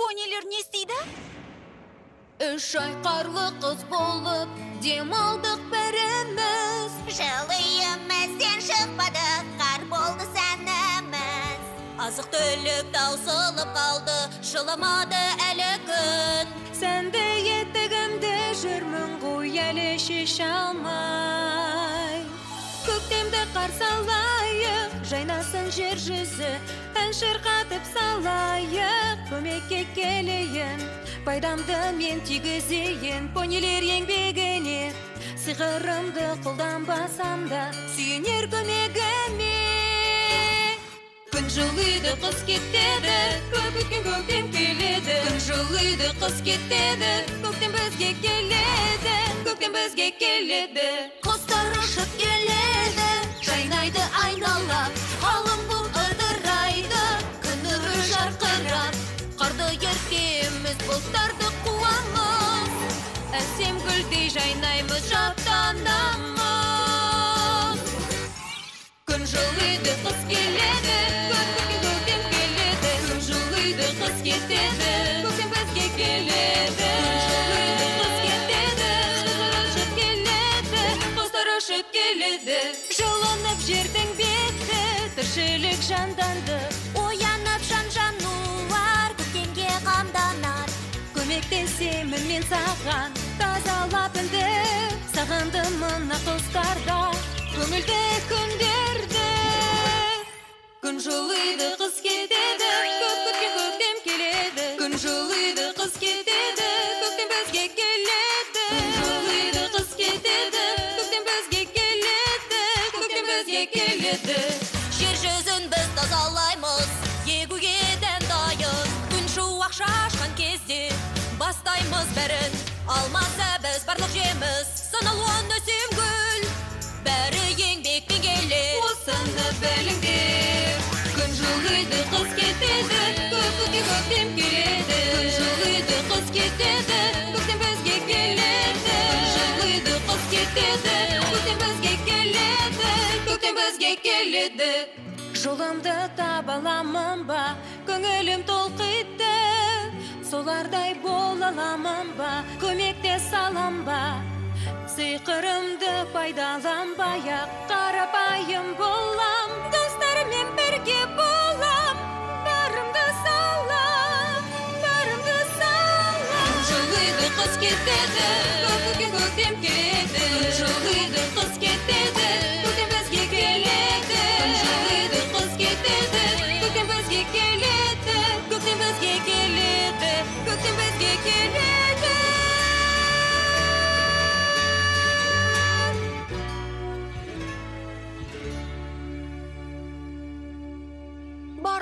Понилер не істейді? 3 ай қарлы қыз болып, демалдық бәріміз. Жылы үйімізден шықпадық, қар болды сәніміз. Азық түлік таусылып қалды, жыламады әлі күн. Сәнді еттігімді жүрмін ғой әлі шеше алмай. Көктемді қарсы алайық, жайнасын жер жүзі, ән шырқатып салайық, көмекке келейін, пайдамды мен тигізейін, понилер еңбегіне. Сиғырымды қолданбасам да, сүйенер көмегіме. Күн жылыйды, қыз кетеді, көп өткен көктем келеді. Күн жылыйды, қыз кетеді, көктем бізге келеді, көктем бізге келеді. Құстар ұшып келеді, жайнайды айналап, қалың бұлт ыдырайды, күн нұры жарқырап, қарды еркеміз, бұлттарды қуамыз, Әсем гүлдей жайнаймыз, шаттанамыз. Күн жылыйды, қыз келеді, көп өткен көктем келеді. Күн жылыйды, қыз кетеді, көктем бізге келеді. Күн жылыйды, қыз кетеді, қыздар ұшып келеді, құстар ұшып келеді. Жылынып жердің беті, тіршілік жанданды, оянып жан-жануар, көктемге қамданар. көмектесемін мен саған, тазалап үнді, сағындым мына құстарда, көңілді күндерді. Күн жылыйды, қыз кетеді, көп күткен көктем келеді. Күн жылыйды, қыз кетеді, көктем бізге келеді. Күн жылыйды, қыз кетеді, көктем бізге келеді, көктем бізге келеді. Жер жүзін біз тазалаймыз, егуге дән дайын. Күн шуақ шашқан кезде бастаймыз бәрін, алмаса біз барлық жеміз, саналуан өсем гүл, бәрі еңбекпен келер. Осыны біліңдер. Күн жылыйды, қыз кетеді, көп өткен көктем келеді. Күн жылыйды, қыз кетеді, көктем бізге келеді. Күн жылыйды, қыз кетеді, көктем бізге келеді, көктем бізге келеді. Жолымды таба аламын ба, көңілім толқиды, солардай бола аламын ба, көмектес алам ба. Сиқырымды пайдаланбай-ақ, қарапайым болам, достарыммен бірге болам, барымды салам, барымды салам. Күн жылыйды, қыз кетеді, көп өткен көктем келеді. Күн жылыйды, қыз кетеді, көктем бізге келеді. Күн жылыйды, қыз кетеді, көктем бізге келеді, көктем бізге келеді.